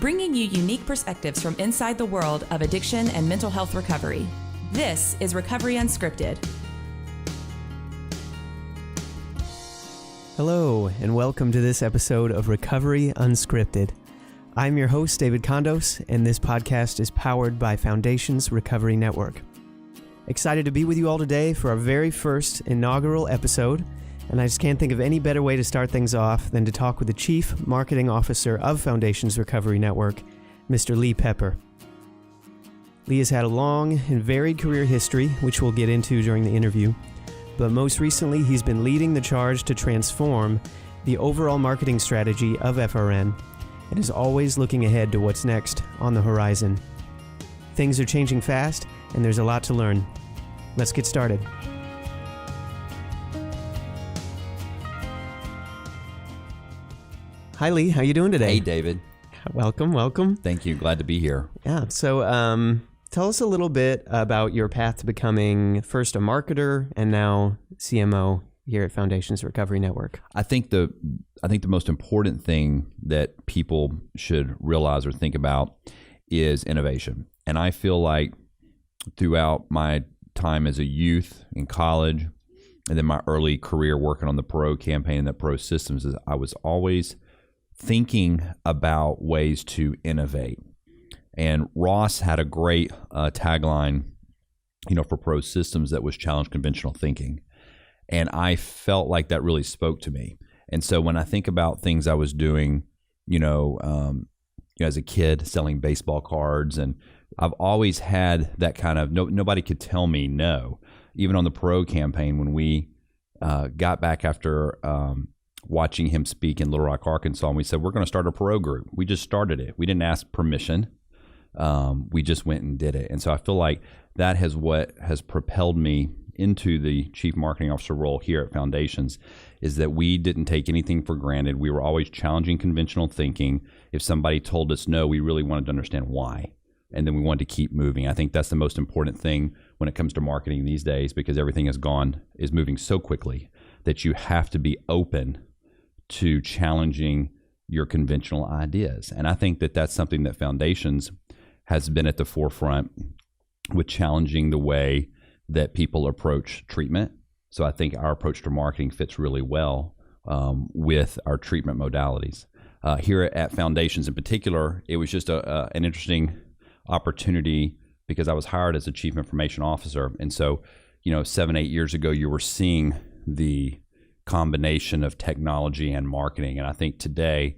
bringing you unique perspectives from inside the world of addiction and mental health recovery. This is Recovery Unscripted. Hello, and welcome to this episode of Recovery Unscripted. I'm your host, David Condos, and this podcast is powered by Foundation's Recovery Network. Excited to be with you all today for our very first inaugural episode, and I just can't think of any better way to start things off than to talk with the Chief Marketing Officer of Foundation's Recovery Network, Mr. Lee Pepper. Lee has had a long and varied career history, which we'll get into during the interview, but most recently he's been leading the charge to transform the overall marketing strategy of FRN and is always looking ahead to what's next on the horizon. Things are changing fast, and there's a lot to learn. Let's get started. Hi, Lee. How you doing today? Hey, David. Welcome. Thank you. Glad to be here. Yeah. So tell us a little bit about your path to becoming first a marketer and now CMO here at Foundation's Recovery Network. I think the most important thing that people should realize or think about is innovation. And I feel like throughout my time as a youth in college and then my early career working on the Pro campaign and the Pro systems, is I was always thinking about ways to innovate. And Ross had a great tagline, for Pro systems that was challenge conventional thinking. And I felt like that really spoke to me. And so when I think about things I was doing, as a kid selling baseball cards, and I've always had that kind of, nobody could tell me no. Even on the Pro campaign, when we got back after watching him speak in Little Rock, Arkansas, and we said, we're going to start a Pro group. We just started it. We didn't ask permission. We just went and did it. And so I feel like that what has propelled me into the Chief Marketing Officer role here at Foundations, is that we didn't take anything for granted. We were always challenging conventional thinking. If somebody told us no, we really wanted to understand why. And then we wanted to keep moving. I think that's the most important thing when it comes to marketing these days, because everything is moving so quickly that you have to be open to challenging your conventional ideas. And I think that that's something that Foundations has been at the forefront with, challenging the way that people approach treatment. So I think our approach to marketing fits really well with our treatment modalities. Here at Foundations in particular, it was just an interesting opportunity because I was hired as a Chief Information Officer. And so, 7-8 years ago, you were seeing the combination of technology and marketing. And I think today,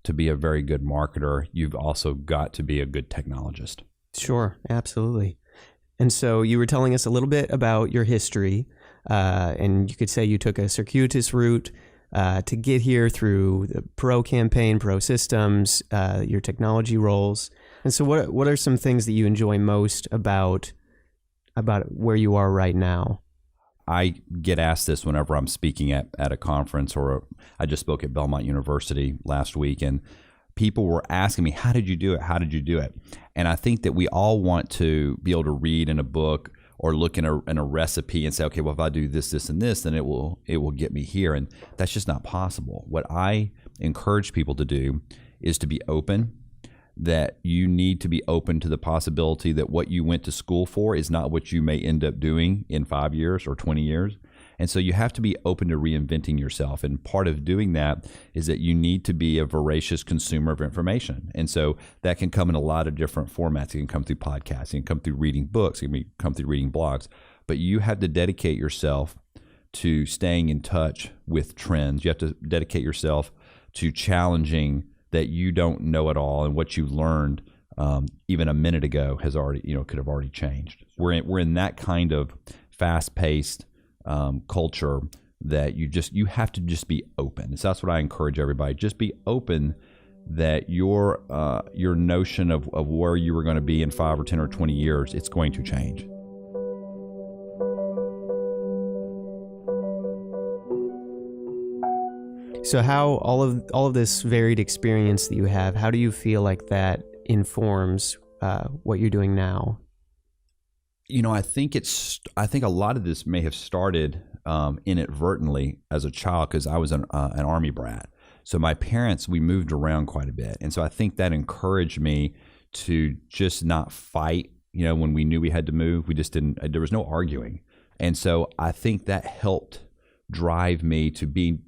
to be a very good marketer, you've also got to be a good technologist. Sure, absolutely. And so you were telling us a little bit about your history, and you could say you took a circuitous route to get here through the Pro campaign, Pro systems, your technology roles. And so what are some things that you enjoy most about where you are right now? I get asked this whenever I'm speaking at a conference, or I just spoke at Belmont University last week, and people were asking me, how did you do it? How did you do it? And I think that we all want to be able to read in a book or look in a recipe and say, okay, well, if I do this, this, and this, then it will get me here. And that's just not possible. What I encourage people to do is to be open, that you need to be open to the possibility that what you went to school for is not what you may end up doing in 5 years or 20 years. And so you have to be open to reinventing yourself. And part of doing that is that you need to be a voracious consumer of information. And so that can come in a lot of different formats. It can come through podcasts, it can come through reading books, it can come through reading blogs. But you have to dedicate yourself to staying in touch with trends. You have to dedicate yourself to challenging that you don't know it all, and what you learned even a minute ago has already, could have already changed. We're in that kind of fast-paced culture that you have to just be open. So that's what I encourage everybody. Just be open, that your notion of where you were going to be in 5 or 10 or 20 years, it's going to change. So how all of this varied experience that you have, how do you feel like that informs what you're doing now? I think a lot of this may have started inadvertently as a child, because I was an Army brat. So my parents, we moved around quite a bit. And so I think that encouraged me to just not fight, when we knew we had to move. We just didn't, there was no arguing. And so I think that helped drive me to being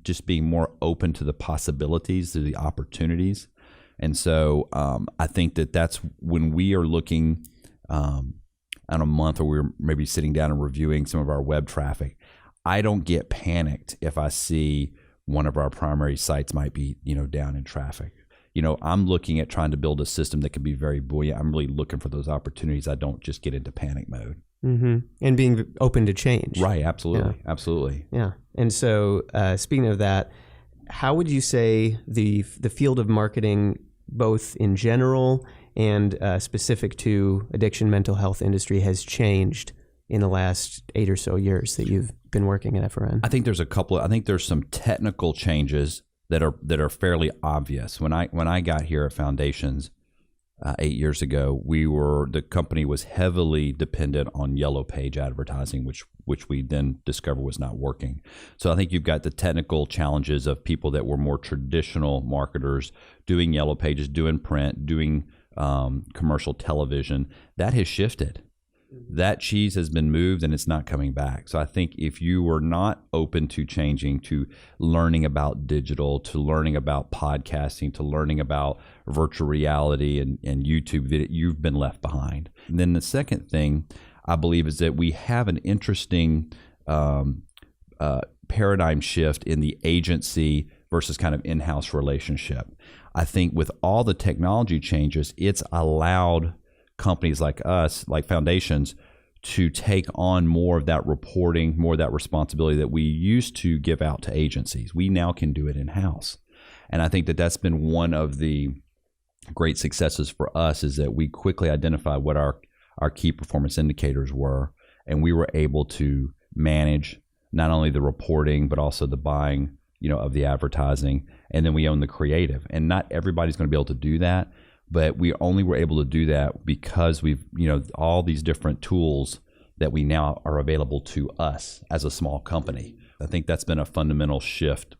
more open to the possibilities, to the opportunities. And so I think that's when we are looking on a month, or we're maybe sitting down and reviewing some of our web traffic, I don't get panicked if I see one of our primary sites might be, down in traffic. I'm looking at trying to build a system that can be very buoyant. I'm really looking for those opportunities. I don't just get into panic mode. Mm-hmm. And being open to change. Right. Absolutely. Yeah. Absolutely. Yeah. And so speaking of that, how would you say the field of marketing, both in general and specific to addiction mental health industry, has changed in the last 8 or so years that you've been working at FRN? I think there's some technical changes that are fairly obvious. When I got here at Foundations 8 years ago, the company was heavily dependent on yellow page advertising, which we then discovered was not working. So I think you've got the technical challenges of people that were more traditional marketers doing yellow pages, doing print, doing commercial television. That has shifted. That cheese has been moved and it's not coming back. So I think if you were not open to changing, to learning about digital, to learning about podcasting, to learning about virtual reality and YouTube video, you've been left behind. And then the second thing I believe is that we have an interesting paradigm shift in the agency versus kind of in-house relationship. I think with all the technology changes, it's allowed companies like us, like Foundations, to take on more of that reporting, more of that responsibility that we used to give out to agencies. We now can do it in-house. And I think that's been one of the great successes for us, is that we quickly identified what our key performance indicators were, and we were able to manage not only the reporting, but also the buying, of the advertising. And then we own the creative. And not everybody's going to be able to do that. But we only were able to do that because we've, all these different tools that we now are available to us as a small company. I think that's been a fundamental shift,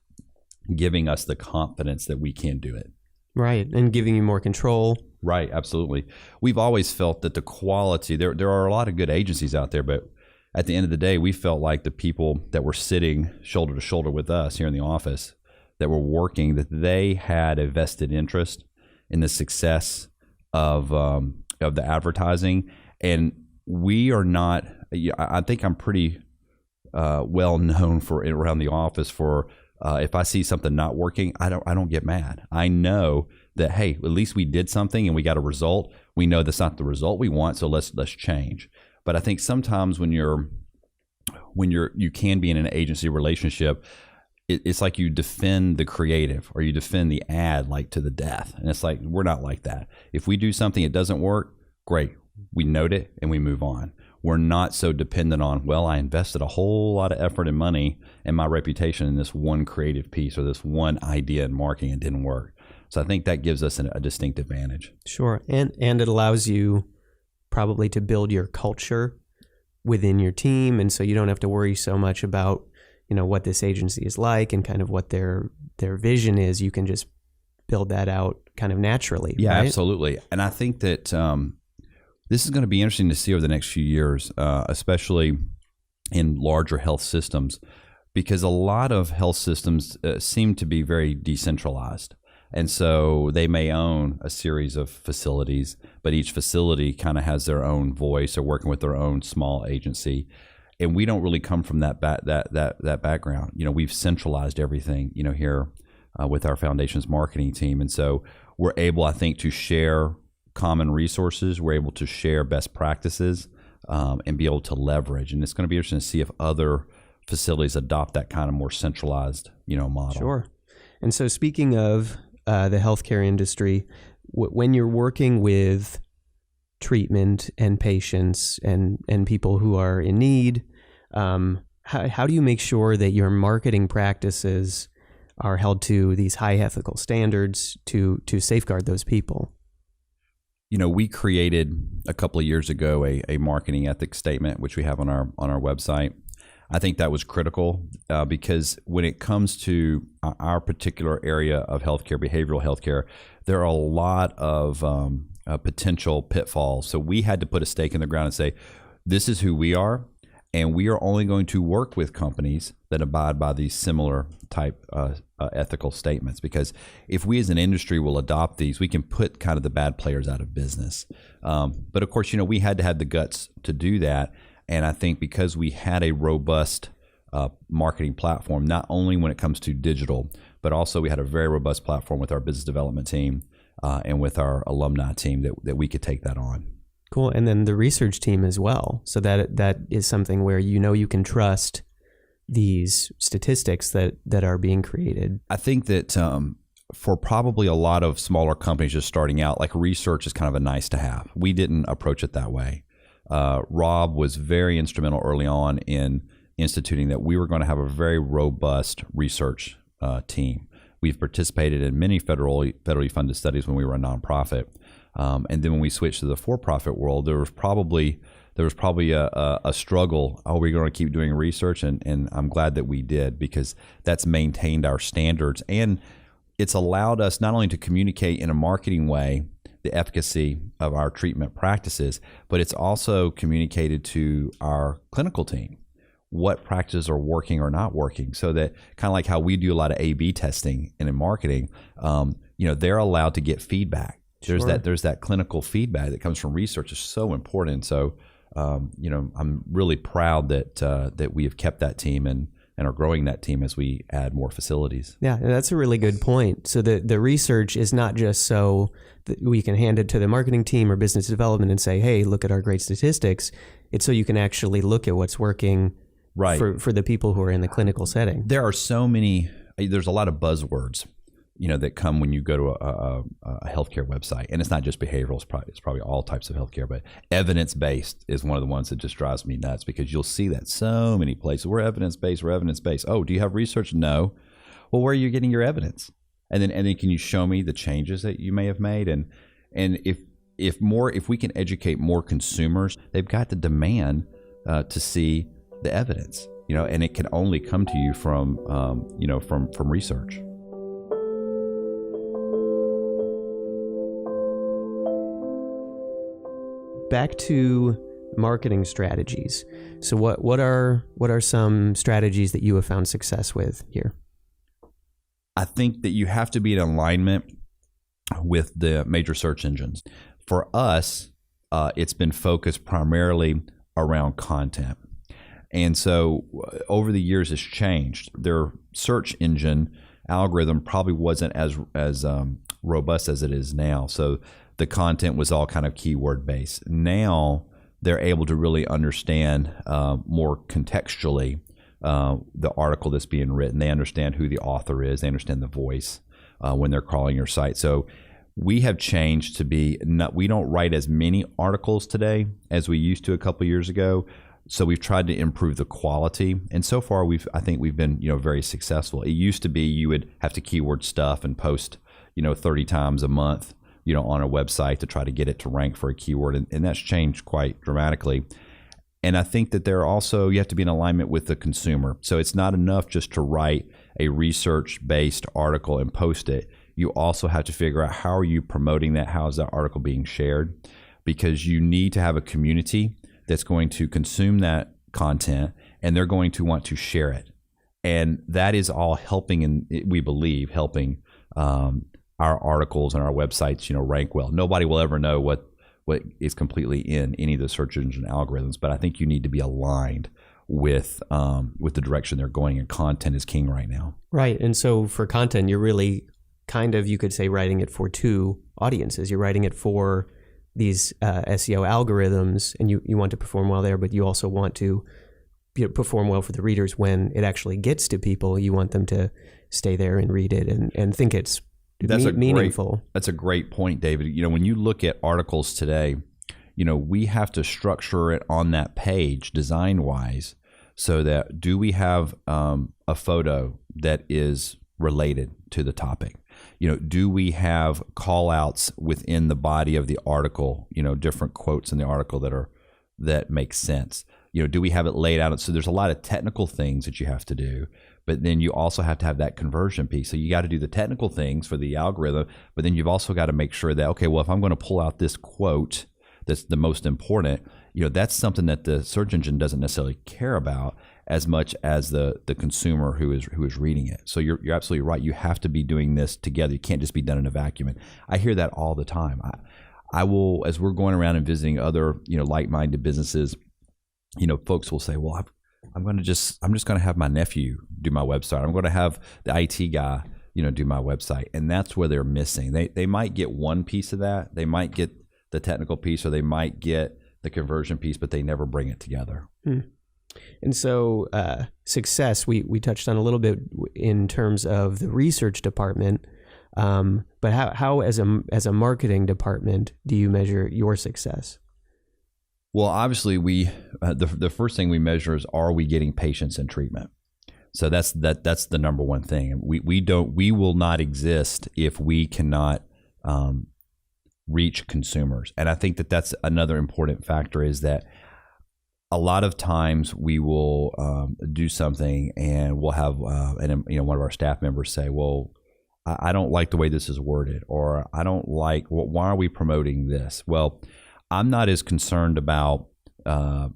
giving us the confidence that we can do it. Right, and giving you more control. Right, absolutely. We've always felt that the quality, there are a lot of good agencies out there, but at the end of the day, we felt like the people that were sitting shoulder to shoulder with us here in the office, that were working, that they had a vested interest in the success of the advertising. And we are not, I think I'm pretty well known for around the office for if I see something not working, I don't get mad. I know that, hey, at least we did something and we got a result. We know that's not the result we want, so let's change. But I think sometimes when you can be in an agency relationship, it's like you defend the creative or you defend the ad like to the death. And it's like, we're not like that. If we do something, it doesn't work, great. We note it and we move on. We're not so dependent on, well, I invested a whole lot of effort and money and my reputation in this one creative piece or this one idea in marketing and didn't work. So I think that gives us a distinct advantage. Sure. And it allows you probably to build your culture within your team. And so you don't have to worry so much about what this agency is like and kind of what their vision is. You can just build that out kind of naturally. Yeah, right? Absolutely. And I think that this is going to be interesting to see over the next few years, especially in larger health systems, because a lot of health systems seem to be very decentralized. And so they may own a series of facilities, but each facility kind of has their own voice or working with their own small agency. And we don't really come from that background. We've centralized everything, here with our Foundations marketing team. And so we're able, I think, to share common resources. We're able to share best practices and be able to leverage. And it's going to be interesting to see if other facilities adopt that kind of more centralized, model. Sure. And so speaking of the healthcare industry, when you're working with treatment and patients and people who are in need, how do you make sure that your marketing practices are held to these high ethical standards to safeguard those people? We created a couple of years ago a marketing ethics statement, which we have on our website. I think that was critical because when it comes to our particular area of healthcare, behavioral healthcare, there are a lot of potential pitfalls. So we had to put a stake in the ground and say, this is who we are, and we are only going to work with companies that abide by these similar type ethical statements. Because if we as an industry will adopt these, we can put kind of the bad players out of business. But of course, we had to have the guts to do that. And I think because we had a robust marketing platform, not only when it comes to digital, but also we had a very robust platform with our business development team and with our alumni team that we could take that on. Cool. And then the research team as well. So that is something where you can trust these statistics that are being created. I think that for probably a lot of smaller companies just starting out, like research is kind of a nice to have. We didn't approach it that way. Rob was very instrumental early on in instituting that we were going to have a very robust research team. We've participated in many federally funded studies when we were a nonprofit. And then when we switched to the for-profit world, there was probably a struggle. Are we going to keep doing research? And I'm glad that we did, because that's maintained our standards. And it's allowed us not only to communicate in a marketing way the efficacy of our treatment practices, but it's also communicated to our clinical team what practices are working or not working, so that kind of like how we do a lot of A/B testing and in marketing, they're allowed to get feedback. There's that clinical feedback that comes from research is so important. So, I'm really proud that we have kept that team and are growing that team as we add more facilities. Yeah, and that's a really good point. So the research is not just so that we can hand it to the marketing team or business development and say, hey, look at our great statistics. It's so you can actually look at what's working for the people who are in the clinical setting. There's a lot of buzzwords that come when you go to a healthcare website. And it's not just behavioral, it's probably all types of healthcare, but evidence-based is one of the ones that just drives me nuts, because you'll see that so many places. We're evidence-based. Oh, do you have research? No. Well, where are you getting your evidence? And then can you show me the changes that you may have made? And if we can educate more consumers, they've got the demand to see the evidence, and it can only come to you from research. Back to marketing strategies. So what are some strategies that you have found success with here? I think that you have to be in alignment with the major search engines. For us, it's been focused primarily around content. And so over the years, it's changed. Their search engine algorithm probably wasn't as robust as it is now. So the content was all kind of keyword based. Now they're able to really understand more contextually the article that's being written. They understand who the author is. They understand the voice when they're crawling your site. So we have changed to we don't write as many articles today as we used to a couple years ago. So we've tried to improve the quality, and so far I think we've been very successful. It used to be you would have to keyword stuff and post 30 times a month on a website to try to get it to rank for a keyword, and that's changed quite dramatically. And I think that you have to be in alignment with the consumer. So it's not enough just to write a research-based article and post it. You also have to figure out, how are you promoting that? How is that article being shared? Because you need to have a community that's going to consume that content, and they're going to want to share it. And that is all helping, and we believe helping our articles and our websites, rank well. Nobody will ever know what is completely in any of the search engine algorithms, but I think you need to be aligned with the direction they're going, and content is king right now. Right. And so for content, you're really kind of, you could say, writing it for two audiences. You're writing it for these SEO algorithms, and you want to perform well there, but you also want to perform well for the readers when it actually gets to people. You want them to stay there and read it and think it's meaningful. That's a great point, David. When you look at articles today, we have to structure it on that page design-wise, so that do we have a photo that is related to the topic? Do we have call outs within the body of the article, different quotes in the article that make sense? do we have it laid out? So there's a lot of technical things that you have to do, but then you also have to have that conversion piece. So you got to do the technical things for the algorithm, but then you've also got to make sure that, okay, well, if I'm going to pull out this quote that's the most important, that's something that the search engine doesn't necessarily care about as much as the consumer who is reading it. So you're absolutely right. You have to be doing this together. You can't just be done in a vacuum. And I hear that all the time. I will, as we're going around and visiting other, like-minded businesses, folks will say, well, I'm just going to have my nephew do my website. I'm going to have the IT guy, do my website. And that's where they're missing. They might get one piece of that. They might get the technical piece, or they might get the conversion piece, but they never bring it together. And so success, we touched on a little bit in terms of the research department. But how as a marketing department do you measure your success? Well, obviously, the first thing we measure is, are we getting patients in treatment? So that's the number one thing. We will not exist if we cannot reach consumers. And I think that's another important factor, is that a lot of times we will do something and we'll have one of our staff members say, well, I don't like the way this is worded, or I don't like, why are we promoting this? Well, I'm not as concerned about the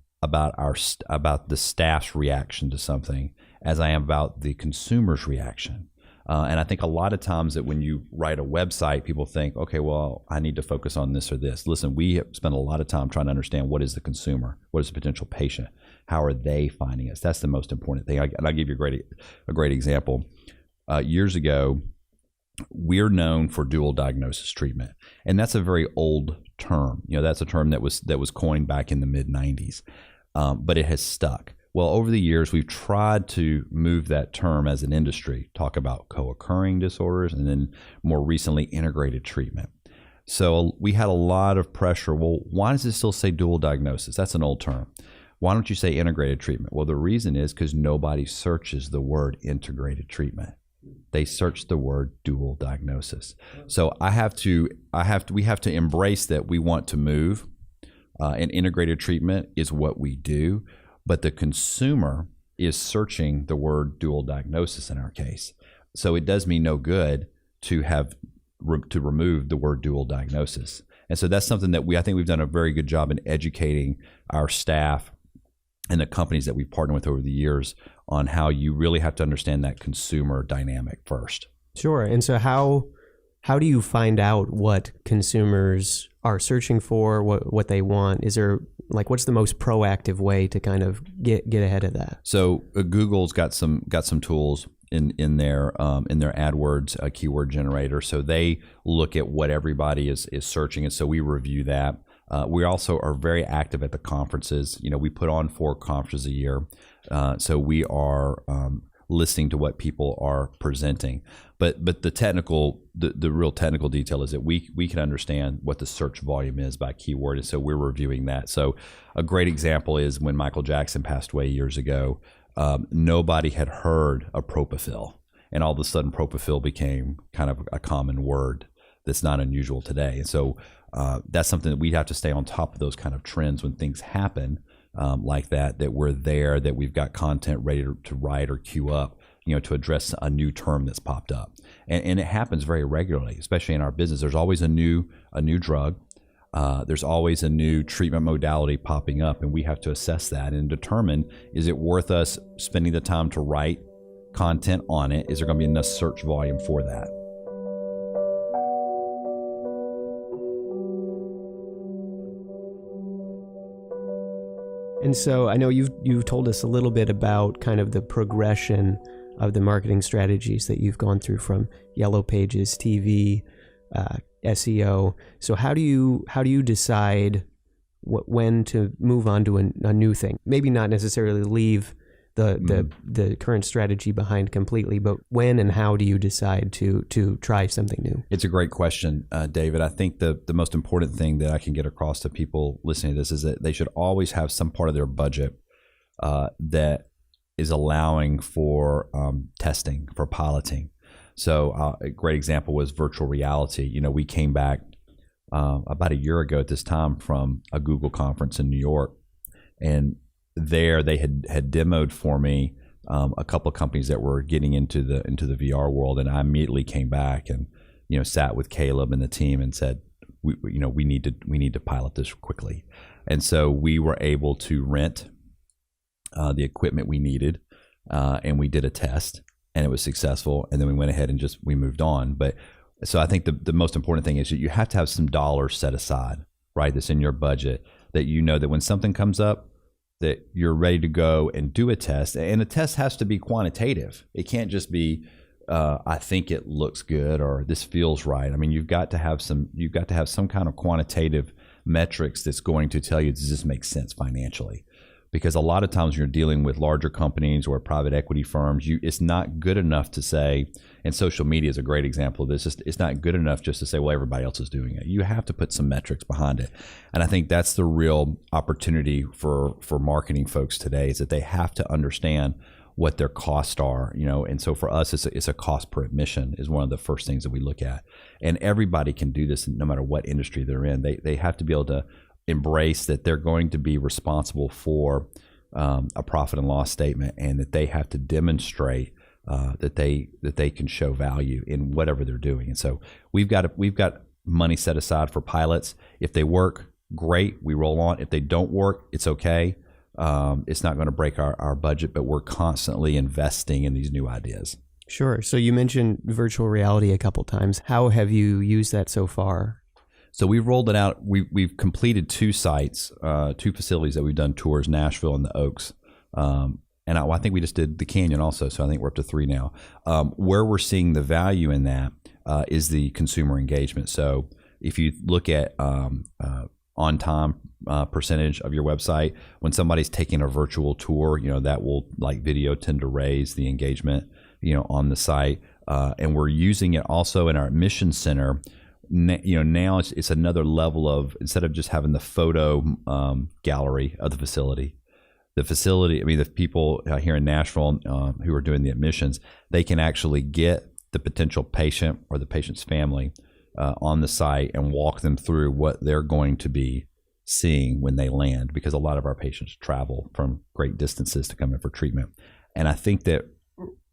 staff's reaction to something as I am about the consumer's reaction. And I think a lot of times that when you write a website, people think, okay, well, I need to focus on this or this. Listen, we have spent a lot of time trying to understand, what is the consumer? What is the potential patient? How are they finding us? That's the most important thing. And I'll give you a great example. Years ago, we're known for dual diagnosis treatment, and that's a very old term. That's a term that was coined back in the mid 90s, but it has stuck. Well, over the years, we've tried to move that term as an industry, talk about co-occurring disorders, and then more recently, integrated treatment. So we had a lot of pressure. Well, why does it still say dual diagnosis? That's an old term. Why don't you say integrated treatment? Well, the reason is because nobody searches the word integrated treatment. They search the word dual diagnosis. So we have to embrace that we want to move, and integrated treatment is what we do. But the consumer is searching the word dual diagnosis in our case. So it does me no good to remove the word dual diagnosis. And so that's something that I think we've done a very good job in educating our staff and the companies that we've partnered with over the years on how you really have to understand that consumer dynamic first. Sure. And so how do you find out what consumers are searching for, what they want? Is there, what's the most proactive way to kind of get ahead of that? So Google's got some tools in their AdWords keyword generator. So they look at what everybody is searching, and so we review that. We also are very active at the conferences. We put on 4 conferences a year, so we are listening to what people are presenting. But the real technical detail is that we can understand what the search volume is by keyword, and so we're reviewing that. So a great example is when Michael Jackson passed away years ago. Nobody had heard of propofol, and all of a sudden propofol became kind of a common word that's not unusual today. And so that's something that we have to stay on top of, those kind of trends when things happen like that we're there, that we've got content ready to write or queue up, to address a new term that's popped up. And it happens very regularly, especially in our business. There's always a new drug. There's always a new treatment modality popping up, and we have to assess that and determine, is it worth us spending the time to write content on it? Is there going to be enough search volume for that? And so I know you've told us a little bit about kind of the progression of the marketing strategies that you've gone through, from Yellow Pages, TV, SEO. So how do you decide when to move on to a new thing? Maybe not necessarily leave the current strategy behind completely, but when and how do you decide to try something new? It's a great question, David. I think the most important thing that I can get across to people listening to this is that they should always have some part of their budget that is allowing for testing, for piloting. So a great example was virtual reality. We came back about a year ago at this time from a Google conference in New York, and there, they had demoed for me a couple of companies that were getting into the VR world, and I immediately came back and sat with Caleb and the team and said, we need to pilot this quickly. And so we were able to rent the equipment we needed, and we did a test, and it was successful. And then we went ahead and we moved on. But so I think the most important thing is that you have to have some dollars set aside, right? That's in your budget, that that when something comes up, that you're ready to go and do a test. And a test has to be quantitative. It can't just be, I think it looks good or this feels right. I mean, you've got to have some kind of quantitative metrics that's going to tell you, does this make sense financially? Because a lot of times when you're dealing with larger companies or private equity firms, it's not good enough to say, and social media is a great example of this, it's not good enough just to say, well, everybody else is doing it. You have to put some metrics behind it. And I think that's the real opportunity for marketing folks today, is that they have to understand what their costs are, and so for us, it's a cost per admission is one of the first things that we look at. And everybody can do this no matter what industry they're in. They have to be able to embrace that they're going to be responsible for a profit and loss statement, and that they have to demonstrate that they can show value in whatever they're doing. And so we've got money set aside for pilots. If they work, great, we roll on. If they don't work, it's okay. It's not going to break our budget, but we're constantly investing in these new ideas. Sure. So you mentioned virtual reality a couple times. How have you used that so far? So we've rolled it out. We've completed 2 sites, 2 facilities that we've done tours, Nashville and the Oaks. And I think we just did the Canyon also, so I think we're up to 3 now. Where we're seeing the value in that is the consumer engagement. So if you look at on-time percentage of your website, when somebody's taking a virtual tour, that will, like video, tend to raise the engagement, on the site. And we're using it also in our admission center. Now it's another level of, instead of just having the photo gallery of the facility, the people here in Nashville who are doing the admissions, they can actually get the potential patient or the patient's family on the site and walk them through what they're going to be seeing when they land, because a lot of our patients travel from great distances to come in for treatment. And I think that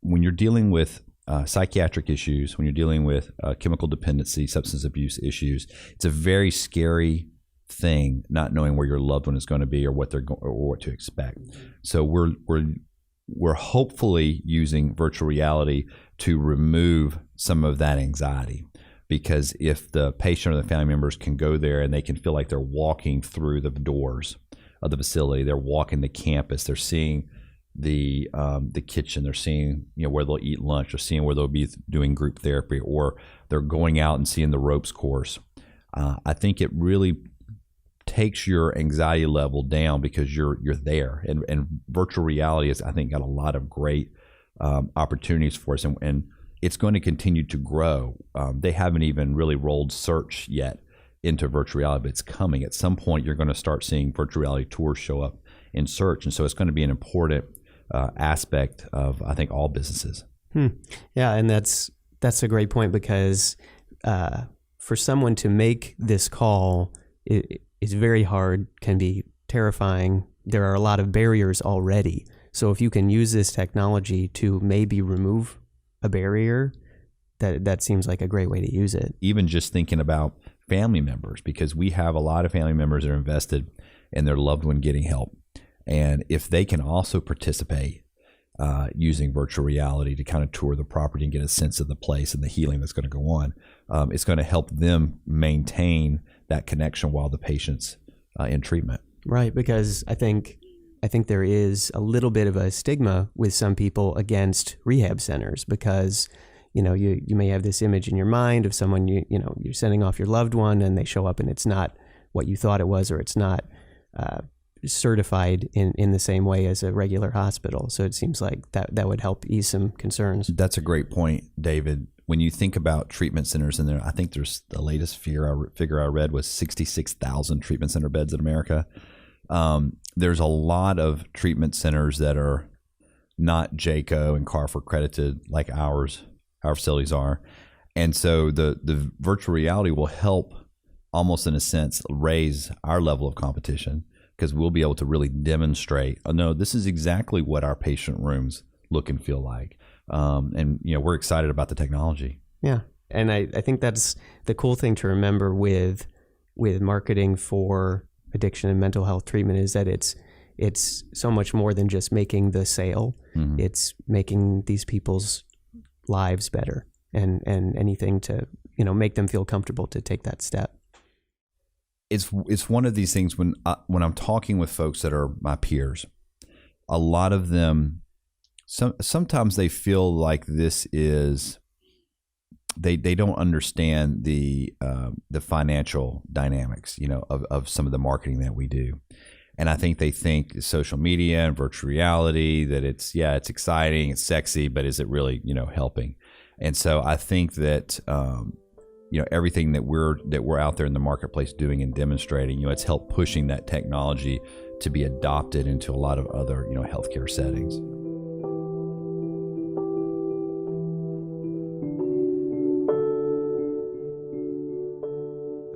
when you're dealing with psychiatric issues, when you're dealing with chemical dependency, substance abuse issues, it's a very scary thing not knowing where your loved one is going to be or what or what to expect. So we're hopefully using virtual reality to remove some of that anxiety, because if the patient or the family members can go there and they can feel like they're walking through the doors of the facility, they're walking the campus, they're seeing the kitchen, they're seeing where they'll eat lunch, or seeing where they'll be doing group therapy, or they're going out and seeing the ropes course. I think it really takes your anxiety level down, because you're there, and virtual reality has, I think, got a lot of great opportunities for us, and it's going to continue to grow. They haven't even really rolled search yet into virtual reality, but it's coming. At some point, you're going to start seeing virtual reality tours show up in search, and so it's going to be an important aspect of, I think, all businesses. Yeah, and that's a great point, because for someone to make this call, it's very hard, can be terrifying. There are a lot of barriers already. So if you can use this technology to maybe remove a barrier, that seems like a great way to use it. Even just thinking about family members, because we have a lot of family members that are invested in their loved one getting help. And if they can also participate using virtual reality to kind of tour the property and get a sense of the place and the healing that's going to go on, it's going to help them maintain that connection while the patient's in treatment. Right, because I think there is a little bit of a stigma with some people against rehab centers, because you may have this image in your mind of someone you're sending off your loved one, and they show up and it's not what you thought it was, or it's not certified in the same way as a regular hospital. So it seems like that would help ease some concerns. That's a great point, David. When you think about treatment centers in there, I think there's the latest figure I read was 66,000 treatment center beds in America. There's a lot of treatment centers that are not JCAHO and CARF accredited like our facilities are. And so the virtual reality will help, almost in a sense, raise our level of competition, because we'll be able to really demonstrate, oh, no, this is exactly what our patient rooms look and feel like. And, we're excited about the technology. Yeah. And I think that's the cool thing to remember with marketing for addiction and mental health treatment is that it's so much more than just making the sale. Mm-hmm. It's making these people's lives better and anything to, make them feel comfortable to take that step. It's one of these things when I'm talking with folks that are my peers, a lot of them, sometimes they feel like this is, they don't understand the financial dynamics, of some of the marketing that we do. And I think they think social media and virtual reality, that it's exciting, it's sexy, but is it really, helping? And so I think that, everything that we're out there in the marketplace doing and demonstrating, it's helped pushing that technology to be adopted into a lot of other, healthcare settings.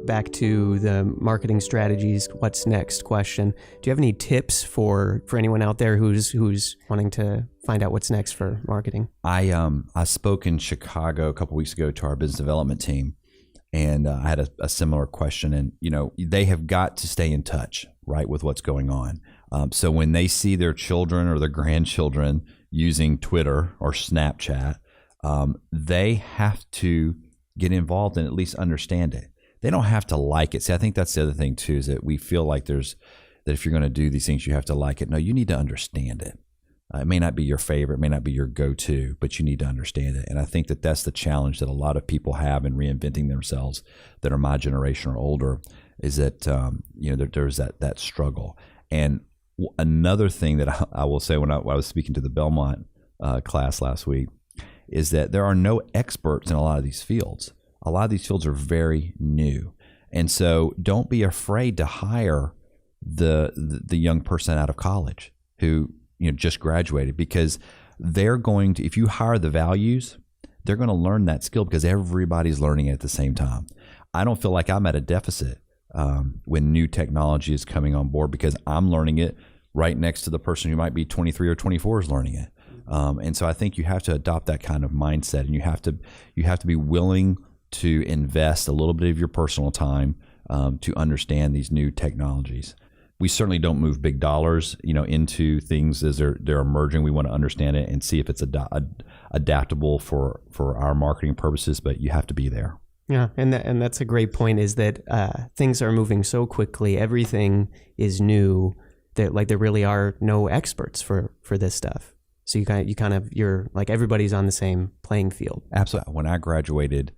Back to the marketing strategies, what's next question. Do you have any tips for anyone out there who's wanting to find out what's next for marketing? I spoke in Chicago a couple weeks ago to our business development team, and I had a similar question. And they have got to stay in touch, right, with what's going on. So when they see their children or their grandchildren using Twitter or Snapchat, they have to get involved and at least understand it. They don't have to like it. See, I think that's the other thing too, is that we feel like that if you're going to do these things, you have to like it. No, you need to understand it. It may not be your favorite, it may not be your go-to, but you need to understand it. And I think that that's the challenge that a lot of people have in reinventing themselves that are my generation or older, is that there's that struggle. And another thing that I will say when I was speaking to the Belmont class last week is that there are no experts in a lot of these fields. A lot of these fields are very new. And so don't be afraid to hire the young person out of college who just graduated, because they're going to, if you hire the values, they're going to learn that skill because everybody's learning it at the same time. I don't feel like I'm at a deficit when new technology is coming on board, because I'm learning it right next to the person who might be 23 or 24 is learning it. And so I think you have to adopt that kind of mindset, and you have to be willing to invest a little bit of your personal time to understand these new technologies. We certainly don't move big dollars, into things as they're emerging. We want to understand it and see if it's adaptable for our marketing purposes, but you have to be there. Yeah, and that's a great point, is that things are moving so quickly. Everything is new, that like there really are no experts for this stuff. So you're like, everybody's on the same playing field. Absolutely. When I graduated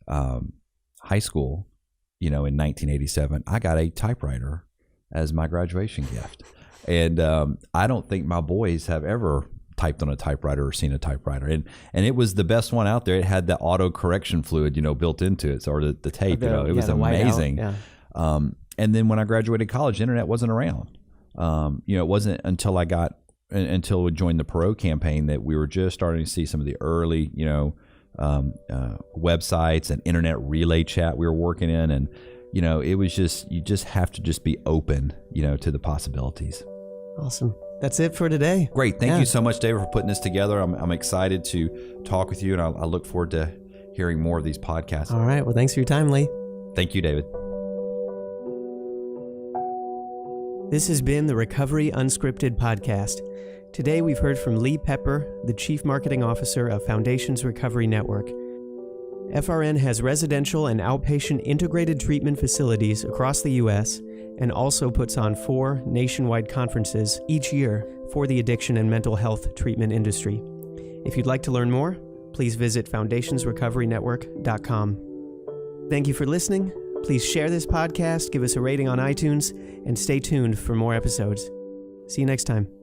high school, in 1987, I got a typewriter as my graduation gift. And I don't think my boys have ever typed on a typewriter or seen a typewriter. And it was the best one out there. It had the auto correction fluid, built into it, or the tape. It was amazing. Yeah. And then when I graduated college, the internet wasn't around. It wasn't until we joined the Perot campaign that we were just starting to see some of the early, websites and internet relay chat we were working in. And, it was just, you just have to just be open, to the possibilities. Awesome. That's it for today. Great. Thank you so much, David, for putting this together. I'm excited to talk with you, and I look forward to hearing more of these podcasts. All right. Well, thanks for your time, Lee. Thank you, David. This has been the Recovery Unscripted podcast. Today, we've heard from Lee Pepper, the Chief Marketing Officer of Foundation's Recovery Network. FRN has residential and outpatient integrated treatment facilities across the U.S. and also puts on 4 nationwide conferences each year for the addiction and mental health treatment industry. If you'd like to learn more, please visit foundationsrecoverynetwork.com. Thank you for listening. Please share this podcast, give us a rating on iTunes, and stay tuned for more episodes. See you next time.